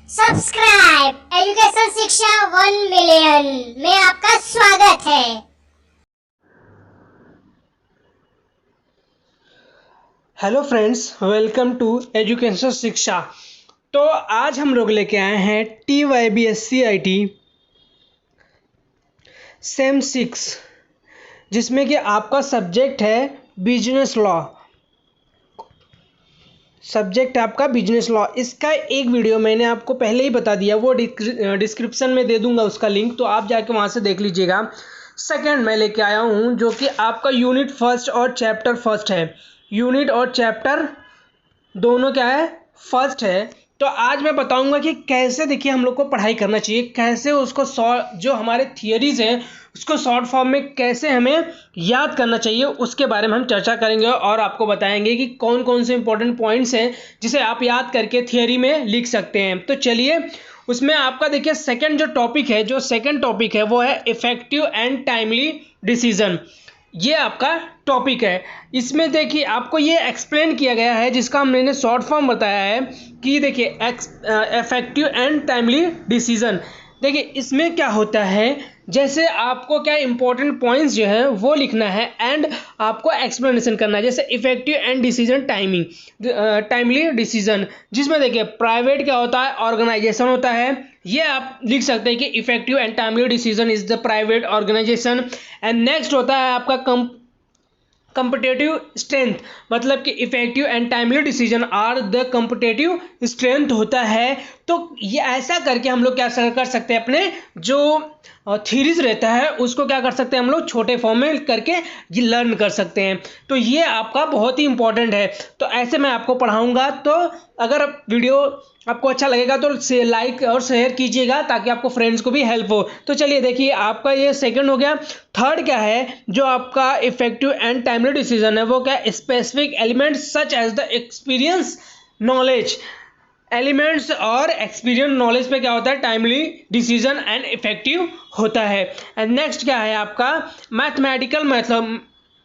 Subscribe education शिक्षा 1 million में आपका स्वागत है। Hello friends, welcome to education Shiksha. तो आज हम लोग लेके आए हैं TYBSCIT सेम 6, जिसमें कि आपका सब्जेक्ट है बिजनेस लॉ। सब्जेक्ट आपका बिजनेस लॉ। इसका एक वीडियो मैंने आपको पहले ही बता दिया, वो डिस्क्रिप्शन में दे दूंगा उसका लिंक, तो आप जाके वहाँ से देख लीजिएगा। सेकंड मैं लेके आया हूँ जो कि आपका यूनिट फर्स्ट और चैप्टर फर्स्ट है। यूनिट और चैप्टर दोनों क्या है, फर्स्ट है। तो आज मैं बताऊंगा कि कैसे, देखिए, हम लोग को पढ़ाई करना चाहिए, कैसे उसको जो हमारे थियरीज हैं उसको शॉर्ट फॉर्म में कैसे हमें याद करना चाहिए, उसके बारे में हम चर्चा करेंगे और आपको बताएंगे कि कौन कौन से इंपॉर्टेंट पॉइंट्स हैं जिसे आप याद करके थियरी में लिख सकते हैं। तो चलिए, उसमें आपका देखिए सेकंड टॉपिक है वो है इफेक्टिव एंड टाइमली डिसीजन। ये आपका टॉपिक है। इसमें देखिए आपको ये एक्सप्लेन किया गया है, जिसका मैंने शॉर्ट फॉर्म बताया है कि देखिए इफेक्टिव एंड टाइमली डिसीजन। देखिए इसमें क्या होता है, जैसे आपको क्या इंपॉर्टेंट पॉइंट्स जो है वो लिखना है एंड आपको एक्सप्लेनेशन करना है। जैसे effective and decision timely decision, जिसमें देखिए प्राइवेट क्या होता है, ऑर्गेनाइजेशन होता है। ये आप लिख सकते हैं कि effective and timely decision is the private organisation. And next होता है आपका कंपटेटिव स्ट्रेंथ, मतलब कि effective and timely decision are the competitive strength होता है। तो ये ऐसा करके हम लोग क्या कर सकते हैं, अपने जो थीरीज रहता है उसको क्या कर सकते हैं, हम लोग छोटे फॉर्म में करके ये लर्न कर सकते हैं। तो ये आपका बहुत ही इंपॉर्टेंट है। तो ऐसे मैं आपको पढ़ाऊंगा। तो अगर वीडियो आपको अच्छा लगेगा तो लाइक और शेयर कीजिएगा, ताकि आपको फ्रेंड्स को भी हेल्प हो। तो चलिए देखिए, आपका ये सेकंड हो गया। थर्ड क्या है, जो आपका इफेक्टिव एंड टाइमली डिसीजन है वो क्या, specific elements such as the experience knowledge. Elements और एक्सपीरियंस नॉलेज पे क्या होता है, टाइमली डिसीजन एंड इफेक्टिव होता है। एंड नेक्स्ट क्या है आपका, मैथमेटिकल मेथड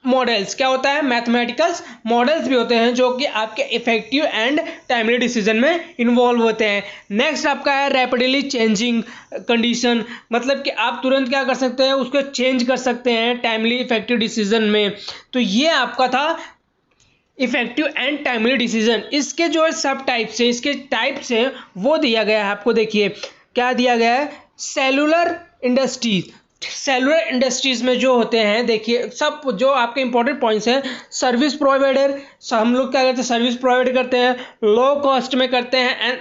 मॉडल्स। क्या होता है, मैथमेटिकल्स मॉडल्स भी होते हैं जो कि आपके इफेक्टिव एंड टाइमली डिसीजन में इन्वॉल्व होते हैं। नेक्स्ट आपका है रैपिडली चेंजिंग कंडीशन, मतलब कि आप तुरंत क्या कर सकते हैं, उसको चेंज कर सकते हैं टाइमली इफेक्टिव डिसीजन में। तो ये आपका था इफेक्टिव एंड टाइमली डिसीजन। इसके जो सब टाइप्स है, इसके टाइप्स हैं वो दिया गया है आपको। देखिए क्या दिया गया है, सेलुलर इंडस्ट्रीज। सेलुलर इंडस्ट्रीज में जो होते हैं, देखिए सब जो आपके इंपॉर्टेंट पॉइंट्स हैं, सर्विस प्रोवाइडर, हम लोग क्या करते हैं, सर्विस प्रोवाइड करते हैं, लो कॉस्ट में करते हैं। एंड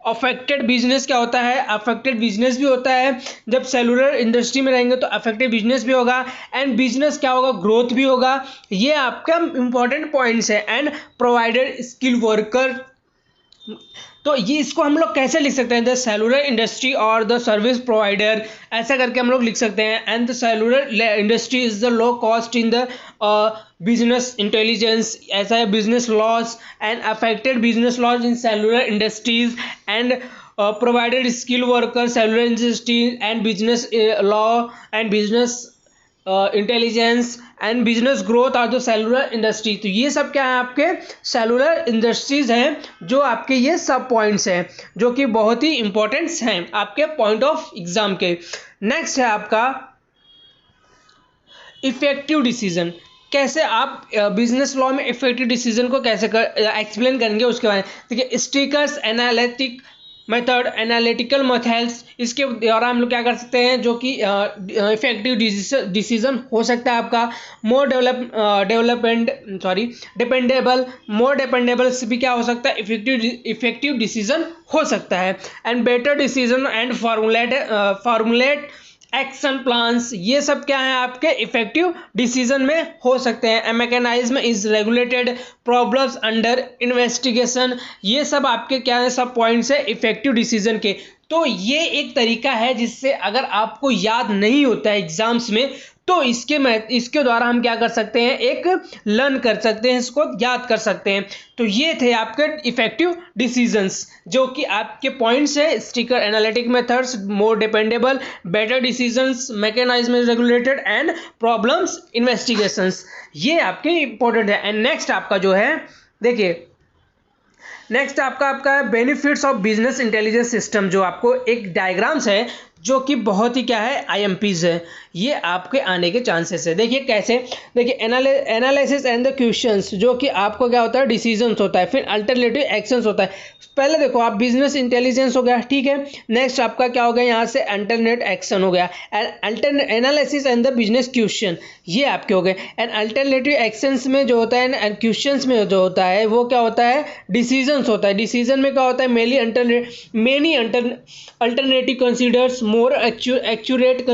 अफेक्टेड बिजनेस क्या होता है, अफेक्टेड बिजनेस भी होता है। जब सेलुलर इंडस्ट्री में रहेंगे तो अफेक्टेड बिजनेस भी होगा, एंड बिजनेस क्या होगा, ग्रोथ भी होगा। ये आपका इंपॉर्टेंट पॉइंट्स है। एंड प्रोवाइडेड स्किल वर्कर, तो ये इसको हम लोग कैसे लिख सकते हैं, द सेलुलर इंडस्ट्री और द सर्विस प्रोवाइडर, ऐसा करके हम लोग लिख सकते हैं। And the cellular industry is the low cost in the business intelligence, ऐसा है business loss and affected business loss in cellular industries and provided skilled workers, cellular industry and business law and business intelligence and business growth are the cellular industry. तो ये सब क्या है, आपके cellular industries हैं, जो आपके ये सब पॉइंट्स हैं जो कि बहुत ही इंपॉर्टेंट्स हैं आपके पॉइंट ऑफ एग्जाम के। नेक्स्ट है आपका इफेक्टिव डिसीजन। कैसे आप बिजनेस लॉ में इफेक्टिव डिसीजन को कैसे एक्सप्लेन करेंगे, उसके बारे में देखिए। Stickers analytic method, analytical methods, इसके द्वारा हम लोग क्या कर सकते हैं, जो कि इफेक्टिव डिसीजन हो सकता है आपका। डिपेंडेबल, मोर डिपेंडेबल भी क्या हो सकता है, इफेक्टिव डिसीजन हो सकता है। And better decision and formulate action plans, ये सब क्या है आपके इफेक्टिव डिसीजन में हो सकते हैं। Mechanism is regulated, problems under investigation, ये सब आपके क्या है, सब पॉइंट्स है इफेक्टिव डिसीजन के। तो ये एक तरीका है जिससे अगर आपको याद नहीं होता है एग्जाम्स में, तो इसके द्वारा हम क्या कर सकते हैं, एक लर्न कर सकते हैं, इसको याद कर सकते हैं। तो ये थे आपके इफेक्टिव डिसीजंस, जो कि आपके पॉइंट्स है। Sticker analytic methods, more dependable, better decisions, mechanism is regulated and problems investigations, ये आपके इंपॉर्टेंट है। एंड नेक्स्ट आपका जो है, देखिए नेक्स्ट आपका benefits of business intelligence system, जो आपको एक डायग्राम्स है जो कि बहुत ही क्या है IMPs है, ये आपके आने के चांसेस है। देखिए कैसे, देखिए एनालिसिस एंड द क्वेश्चंस, जो कि आपको क्या होता है डिसीजंस होता है, फिर अल्टरनेटिव एक्शंस होता है। पहले देखो आप बिजनेस इंटेलिजेंस हो गया, ठीक है। नेक्स्ट आपका क्या हो गया यहाँ से अल्टरनेट एक्शन हो गया, analysis and the business question, ये आपके हो गए। एंड अल्टरनेटिव एक्शंस में जो होता है एंड क्वेश्चंस में जो होता है वो क्या होता है डिसीजंस होता है। डिसीजन में क्या होता है many alternative considers more accurate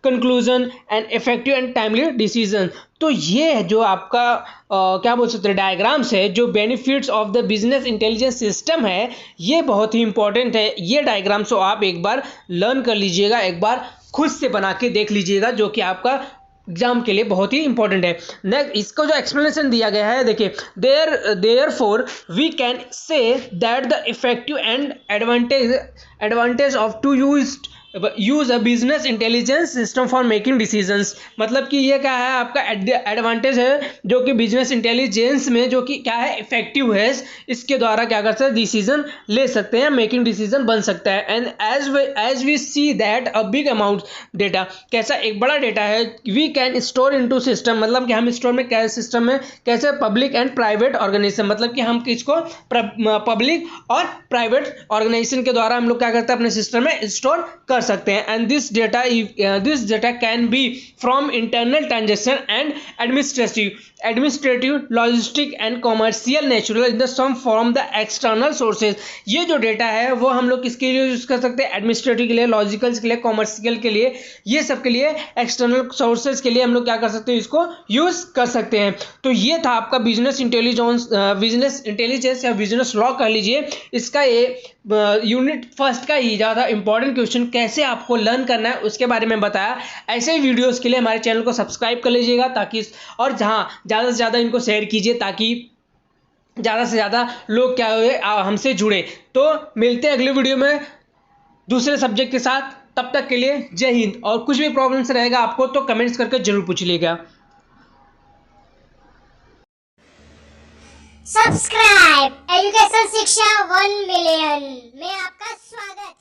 conclusion and effective and timely decision. तो ये है जो आपका क्या बोल सकते हैं डायग्राम्स है, जो benefits of the business intelligence system है, ये बहुत ही इंपॉर्टेंट है। ये डायग्राम्स को आप एक बार लर्न कर लीजिएगा, एक बार खुद से बना के देख लीजिएगा, जो कि आपका एग्जाम के लिए बहुत ही इंपॉर्टेंट है। नेक्स्ट इसको जो एक्सप्लेनेशन दिया गया है, देखिए therefore we can say that the effective and advantage of to use a business intelligence system for making decisions. मतलब कि ये क्या है आपका एडवांटेज है जो कि बिजनेस इंटेलिजेंस में जो कि क्या है इफेक्टिव है, इसके द्वारा क्या कर सकते हैं डिसीजन ले सकते हैं, मेकिंग डिसीजन बन सकता है। And as we see that a big amount data, कैसा एक बड़ा डेटा है, we can store into system, मतलब कि हम स्टोर में क्या सिस्टम में कैसे पब्लिक एंड प्राइवेट ऑर्गेनाइजेशन, मतलब कि हम किसको पब्लिक और प्राइवेट ऑर्गेनाइजेशन के द्वारा हम लोग क्या करते हैं अपने सिस्टम में स्टोर कर सकते हैं। And this data can be from internal transaction and administrative logistic and commercial natural in the some from the external sources. ये जो डेटा है वो हम लोग किसके लिए यूज कर सकते हैं, एडमिनिस्ट्रेटिव के लिए, लॉजिकल के लिए, कॉमर्शियल के लिए, ये सब के लिए एक्सटर्नल सोर्सेज के लिए हम लोग क्या कर सकते हैं इसको यूज कर सकते हैं। तो ये था आपका बिजनेस इंटेलिजेंस या बिजनेस लॉ कह लीजिए, इसका ये यूनिट फर्स्ट का ही ज़्यादा इंपॉर्टेंट क्वेश्चन कैसे आपको लर्न करना है उसके बारे में बताया। ऐसे ही वीडियोस के लिए हमारे चैनल को सब्सक्राइब कर लीजिएगा, ताकि और जहाँ ज़्यादा से ज़्यादा इनको शेयर कीजिए, ताकि ज़्यादा से ज़्यादा लोग क्या हुए हमसे जुड़े। तो मिलते हैं अगले वीडियो में दूसरे सब्जेक्ट के साथ, तब तक के लिए जय हिंद। और कुछ भी प्रॉब्लम्स रहेगा आपको तो कमेंट्स करके जरूर पूछ लीजिएगा। सब्सक्राइब एजुकेशन शिक्षा 1 मिलियन में आपका स्वागत है।